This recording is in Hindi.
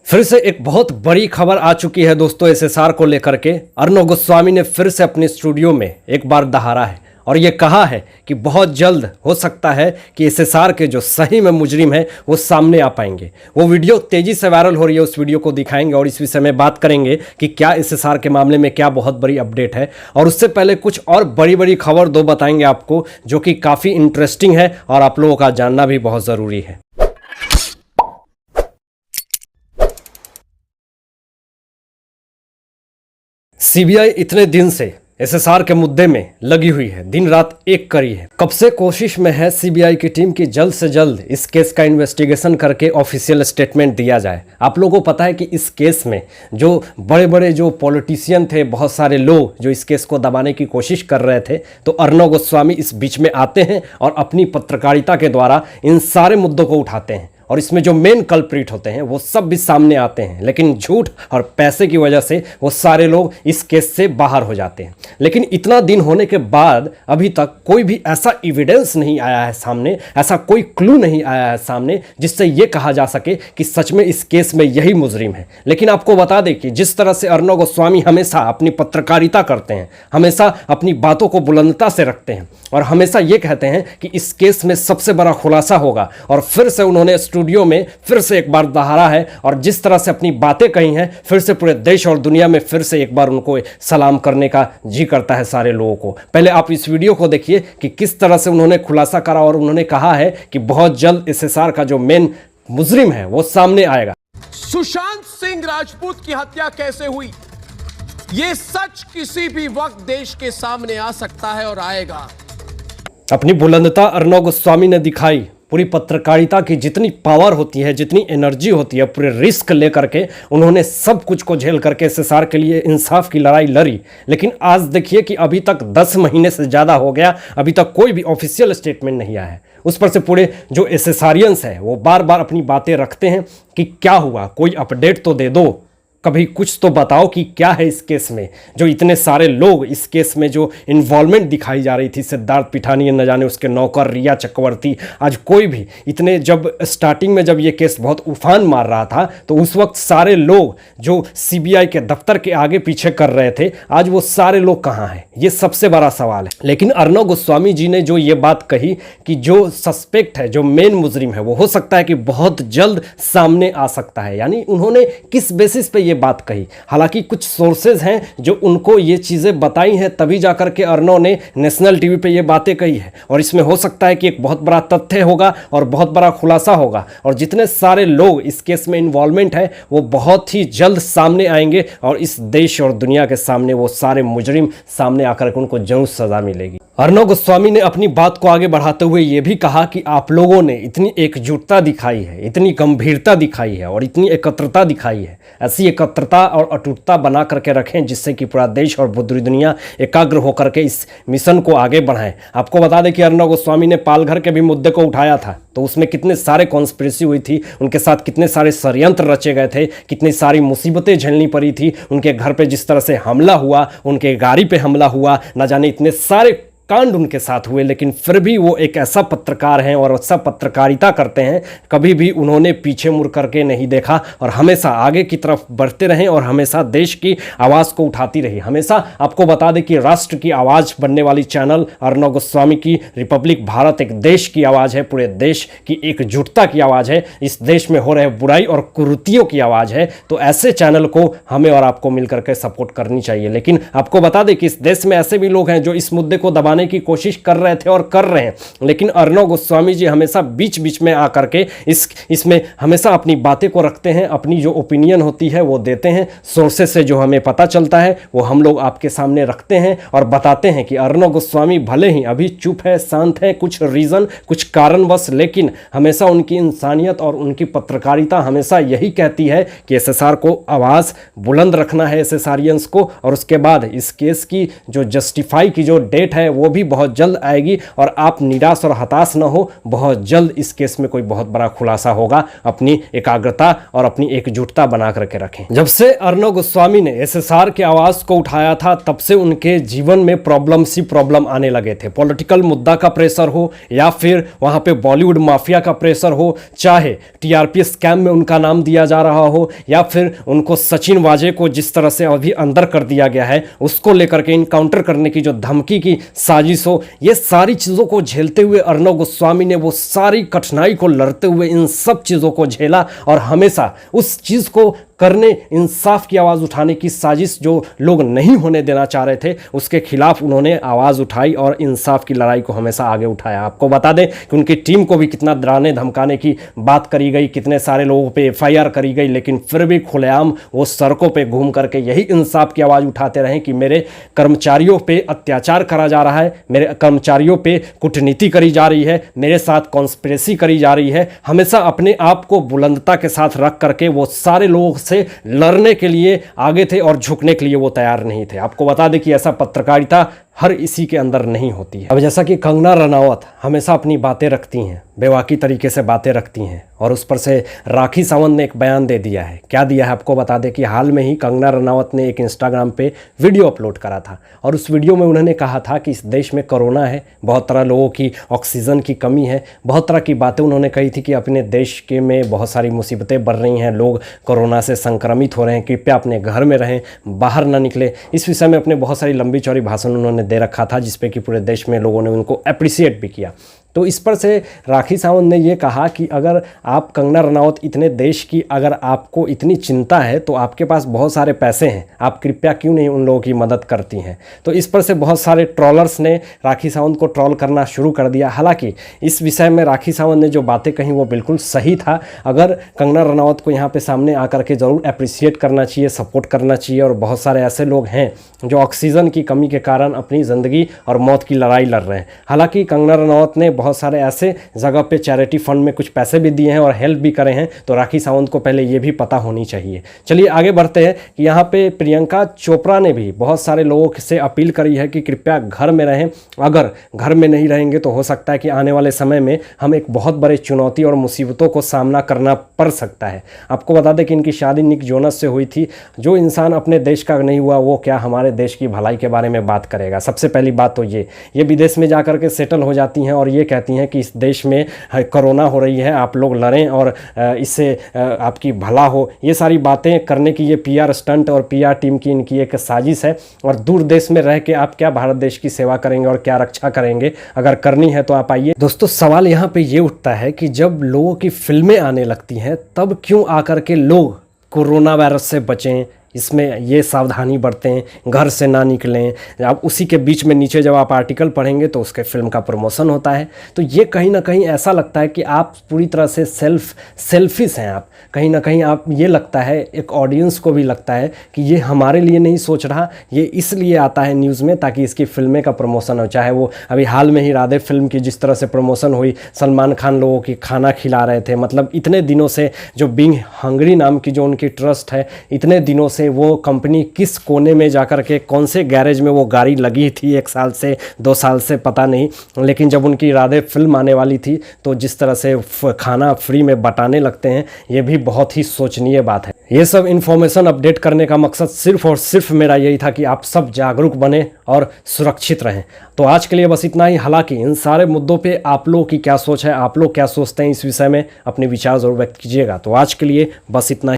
फिर से एक बहुत बड़ी खबर आ चुकी है दोस्तों एसएसआर को लेकर के। अर्णव गोस्वामी ने फिर से अपने स्टूडियो में एक बार दहाड़ा है और ये कहा है कि बहुत जल्द हो सकता है कि एसएसआर के जो सही में मुजरिम हैं वो सामने आ पाएंगे। वो वीडियो तेजी से वायरल हो रही है, उस वीडियो को दिखाएंगे और इस विषय में बात करेंगे कि क्या एसएसआर के मामले में क्या बहुत बड़ी अपडेट है। और उससे पहले कुछ और बड़ी बड़ी खबर दो बताएंगे आपको जो कि काफ़ी इंटरेस्टिंग है और आप लोगों का जानना भी बहुत ज़रूरी है। सीबीआई इतने दिन से एसएसआर के मुद्दे में लगी हुई है, दिन रात एक करी है। कब से कोशिश में है सीबीआई की टीम की जल्द से जल्द इस केस का इन्वेस्टिगेशन करके ऑफिशियल स्टेटमेंट दिया जाए। आप लोगों को पता है कि इस केस में जो बड़े बड़े जो पॉलिटिशियन थे, बहुत सारे लोग जो इस केस को दबाने की कोशिश कर रहे थे, तो अर्णव गोस्वामी इस बीच में आते हैं और अपनी पत्रकारिता के द्वारा इन सारे मुद्दों को उठाते हैं और इसमें जो मेन कल्प्रिट होते हैं वो सब भी सामने आते हैं। लेकिन झूठ और पैसे की वजह से वो सारे लोग इस केस से बाहर हो जाते हैं। लेकिन इतना दिन होने के बाद अभी तक कोई भी ऐसा एविडेंस नहीं आया है सामने, ऐसा कोई क्लू नहीं आया है सामने जिससे ये कहा जा सके कि सच में इस केस में यही मुजरिम है। लेकिन आपको बता दें कि जिस तरह से अर्णव गोस्वामी हमेशा अपनी पत्रकारिता करते हैं, हमेशा अपनी बातों को बुलंदता से रखते हैं और हमेशा ये कहते हैं कि इस केस में सबसे बड़ा खुलासा होगा, और फिर से उन्होंने स्टूडियो में फिर से एक बार दहाड़ा है और जिस तरह से अपनी बातें कही हैं, फिर से पूरे देश और दुनिया में फिर से एक बार उनको सलाम करने का जी करता है सारे लोगों को। पहले आप इस वीडियो को देखिए कि किस तरह से उन्होंने खुलासा करा और उन्होंने कहा है कि बहुत जल्द एसएसआर का जो मेन मुजरिम है वो सामने आएगा। सुशांत सिंह राजपूत की हत्या कैसे हुई, यह सच किसी भी वक्त देश के सामने आ सकता है और आएगा। अपनी बुलंदता अर्णव गोस्वामी ने दिखाई। पूरी पत्रकारिता की जितनी पावर होती है, जितनी एनर्जी होती है, पूरे रिस्क लेकर के उन्होंने सब कुछ को झेल करके एसएसआर के लिए इंसाफ की लड़ाई लड़ी। लेकिन आज देखिए कि अभी तक 10 महीने से ज़्यादा हो गया, अभी तक कोई भी ऑफिशियल स्टेटमेंट नहीं आया है। उस पर से पूरे जो एसएसआरियंस है वो बार बार अपनी बातें रखते हैं कि क्या हुआ, कोई अपडेट तो दे दो, कभी कुछ तो बताओ कि क्या है इस केस में। जो इतने सारे लोग इस केस में जो इन्वॉल्वमेंट दिखाई जा रही थी, सिद्धार्थ पिठानी, न जाने उसके नौकर रिया चक्रवर्ती, आज कोई भी इतने, जब स्टार्टिंग में जब ये केस बहुत उफान मार रहा था तो उस वक्त सारे लोग जो सीबीआई के दफ्तर के आगे पीछे कर रहे थे, आज वो सारे लोग कहाँ हैं, ये सबसे बड़ा सवाल है। लेकिन अर्णव गोस्वामी जी ने जो ये बात कही कि जो सस्पेक्ट है, जो मेन मुजरिम है, वो हो सकता है कि बहुत जल्द सामने आ सकता है। यानी उन्होंने किस बेसिस पे ये बात कही? हालांकि कुछ सोर्सेज हैं जो उनको ये चीज़ें बताई हैं, तभी जाकर के अर्णव ने नेशनल टीवी पे ये बातें कही है। और इसमें हो सकता है कि एक बहुत बड़ा तथ्य होगा और बहुत बड़ा खुलासा होगा और जितने सारे लोग इस केस में इन्वॉल्वमेंट है वो बहुत ही जल्द सामने आएंगे और इस देश और दुनिया के सामने वो सारे मुजरिम सामने आकर के उनको जरूर सजा मिलेगी। अर्णव गोस्वामी ने अपनी बात को आगे बढ़ाते हुए ये भी कहा कि आप लोगों ने इतनी एकजुटता दिखाई है, इतनी गंभीरता दिखाई है और इतनी एकत्रता दिखाई है। ऐसी एकत्रता और अटूटता बना करके रखें जिससे कि पूरा देश और पूरी दुनिया एकाग्र होकर के इस मिशन को आगे बढ़ाएं। आपको बता दें कि अर्णव गोस्वामी ने पालघर के भी मुद्दे को उठाया था, तो उसमें कितने सारे कॉन्स्पिरेसी हुई थी, उनके साथ कितने सारे षड्यंत्र रचे गए थे, कितनी सारी मुसीबतें झेलनी पड़ी थी, उनके घर पे जिस तरह से हमला हुआ, उनके गाड़ी पे हमला हुआ, न जाने इतने सारे कांड उनके साथ हुए। लेकिन फिर भी वो एक ऐसा पत्रकार हैं और ऐसा पत्रकारिता करते हैं, कभी भी उन्होंने पीछे मुड़ करके नहीं देखा और हमेशा आगे की तरफ बढ़ते रहे और हमेशा देश की आवाज़ को उठाती रही। हमेशा आपको बता दें कि राष्ट्र की आवाज़ बनने वाली चैनल अर्णव गोस्वामी की रिपब्लिक भारत एक देश की आवाज़ है, पूरे देश की एकजुटता की आवाज़ है, इस देश में हो रहे बुराई और कुरीतियों की आवाज़ है। तो ऐसे चैनल को हमें और आपको मिलकर के सपोर्ट करनी चाहिए। लेकिन आपको बता दें कि इस देश में ऐसे भी लोग हैं जो इस मुद्दे को दबाने की कोशिश कर रहे थे और कर रहे हैं, लेकिन अर्णव गोस्वामी जी हमेशा बीच बीच में आकर के इसमें हमेशा अपनी बातें को रखते हैं, अपनी जो ओपिनियन होती है वो देते हैं। सोर्सेस से जो हमें पता चलता है वो हम लोग आपके सामने रखते हैं और बताते हैं कि अर्णव गोस्वामी भले ही अभी चुप है, शांत है, कुछ रीज़न, कुछ कारणवश, लेकिन हमेशा उनकी इंसानियत और उनकी पत्रकारिता हमेशा यही कहती है कि एसएसआर को आवाज़ बुलंद रखना है, एसएसआरियंस को। और उसके बाद इस केस की जो जस्टिफाई की जो डेट है वो वो भी बहुत जल्द आएगी और आप निराश और हताश न हो, बहुत जल्द इस केस में कोई बहुत बड़ा खुलासा होगा। अपनी एकाग्रता और अपनी एकजुटता बना करके रखें। जब से अर्णव गोस्वामी ने एसएसआर की आवाज को उठाया था तब से उनके जीवन में प्रॉब्लम आने लगे थे। पॉलिटिकल मुद्दा का प्रेशर हो या फिर वहां पे बॉलीवुड माफिया का प्रेशर हो, चाहे टीआरपी स्कैम में उनका नाम दिया जा रहा हो या फिर उनको सचिन वाजे को जिस तरह से अभी अंदर कर दिया गया है उसको लेकर के इनकाउंटर करने की जो धमकी की साजिश हो, ये सारी चीज़ों को झेलते हुए अर्णव गोस्वामी ने वो सारी कठिनाई को लड़ते हुए इन सब चीज़ों को झेला और हमेशा उस चीज़ को करने, इंसाफ की आवाज़ उठाने की साजिश जो लोग नहीं होने देना चाह रहे थे उसके खिलाफ उन्होंने आवाज़ उठाई और इंसाफ की लड़ाई को हमेशा आगे उठाया। आपको बता दें कि उनकी टीम को भी कितना डराने धमकाने की बात करी गई, कितने सारे लोगों पे एफआईआर करी गई, लेकिन फिर भी खुलेआम वो सड़कों पे घूम करके यही इंसाफ की आवाज़ उठाते रहे कि मेरे कर्मचारियों पे अत्याचार करा जा रहा है, मेरे कर्मचारियों पे कूटनीति करी जा रही है, मेरे साथ कॉन्स्पिरेसी करी जा रही है। हमेशा अपने आप को बुलंदता के साथ रख करके वो सारे लोग से लड़ने के लिए आगे थे और झुकने के लिए वो तैयार नहीं थे। आपको बता दें कि ऐसा पत्रकारिता हर इसी के अंदर नहीं होती है। अब जैसा कि कंगना रनावत हमेशा अपनी बातें रखती हैं, बेवाकी तरीके से बातें रखती हैं और उस पर से राखी सावंत ने एक बयान दे दिया है। क्या दिया है आपको बता दें कि हाल में ही कंगना रनावत ने एक इंस्टाग्राम पे वीडियो अपलोड करा था और उस वीडियो में उन्होंने कहा था कि इस देश में कोरोना है, बहुत तरह लोगों की ऑक्सीजन की कमी है, बहुत तरह की बातें उन्होंने कही थी कि अपने देश के में बहुत सारी मुसीबतें बढ़ रही हैं, लोग कोरोना से संक्रमित हो रहे हैं, कृपया अपने घर में रहें, बाहर ना निकले। इस विषय में अपने बहुत सारी लंबी चौड़ी भाषण उन्होंने दे रखा था जिसपे कि पूरे देश में लोगों ने उनको अप्रिशिएट भी किया। तो इस पर से राखी सावंत ने ये कहा कि अगर आप कंगना रनावत इतने देश की अगर आपको इतनी चिंता है तो आपके पास बहुत सारे पैसे हैं, आप कृपया क्यों नहीं उन लोगों की मदद करती हैं। तो इस पर से बहुत सारे ट्रोलर्स ने राखी सावंत को ट्रोल करना शुरू कर दिया। हालांकि इस विषय में राखी सावंत ने जो बातें कही वो बिल्कुल सही था। अगर कंगना रनावत को यहाँ पे सामने आकर के ज़रूर अप्रिशिएट करना चाहिए, सपोर्ट करना चाहिए। और बहुत सारे ऐसे लोग हैं जो ऑक्सीजन की कमी के कारण अपनी ज़िंदगी और मौत की लड़ाई लड़ रहे हैं। हालांकि कंगना रनावत ने बहुत सारे ऐसे जगह पे चैरिटी फंड में कुछ पैसे भी दिए हैं और हेल्प भी करे हैं, तो राखी सावंत को पहले ये भी पता होनी चाहिए। चलिए आगे बढ़ते हैं कि यहाँ पे प्रियंका चोपड़ा ने भी बहुत सारे लोगों से अपील करी है कि कृपया घर में रहें। अगर घर में नहीं रहेंगे तो हो सकता है कि आने वाले समय में हम एक बहुत बड़े चुनौती और मुसीबतों को सामना करना पड़ सकता है। आपको बता दें कि इनकी शादी निक जोनस से हुई थी। जो इंसान अपने देश का नहीं हुआ वो क्या हमारे देश की भलाई के बारे में बात करेगा। सबसे पहली बात तो ये विदेश में जाकर के सेटल हो जाती हैं और ये कहती हैं कि इस देश में कोरोना हो रही है, आप लोग लड़ें और इससे आपकी भला हो। ये सारी बातें करने की ये पीआर स्टंट और पीआर टीम की इनकी एक साजिश है। और दूर देश में रह के आप क्या भारत देश की सेवा करेंगे और क्या रक्षा करेंगे। अगर करनी है तो आप आइए। दोस्तों सवाल यहाँ पे ये उठता है कि जब लोगों की फिल्में आने लगती हैं तब क्यों आकर के लोग कोरोना वायरस से बचें, इसमें ये सावधानी बरतें, घर से ना निकलें। अब उसी के बीच में नीचे जब आप आर्टिकल पढ़ेंगे तो उसके फिल्म का प्रमोशन होता है। तो ये कहीं ना कहीं ऐसा लगता है कि आप पूरी तरह से सेल्फिश हैं। आप कहीं ना कहीं आप ये लगता है, एक ऑडियंस को भी लगता है कि ये हमारे लिए नहीं सोच रहा, ये इसलिए आता है न्यूज़ में ताकि इसकी फिल्में का प्रमोशन हो। चाहे वो अभी हाल में ही राधे फिल्म की जिस तरह से प्रमोशन हुई, सलमान खान लोगों की खाना खिला रहे थे। मतलब इतने दिनों से जो बीइंग हंग्री नाम की जो उनकी ट्रस्ट है, इतने दिनों से वो कंपनी किस कोने में जाकर के कौन से गैरेज में वो गाड़ी लगी थी, 1 साल से 2 साल से पता नहीं, लेकिन जब उनकी राधे फिल्म आने वाली थी तो जिस तरह से खाना फ्री में बटाने लगते हैं, ये भी बहुत ही सोचनीय बात है। ये सब इन्फॉर्मेशन अपडेट करने का मकसद सिर्फ और सिर्फ मेरा यही था कि आप सब जागरूक बने और सुरक्षित रहें। तो आज के लिए बस इतना ही। हालांकि इन सारे मुद्दों पे आप लोगों की क्या सोच है, आप लोग क्या सोचते हैं इस विषय में, अपने विचार ज़रूर व्यक्त कीजिएगा। तो आज के लिए बस इतना ही।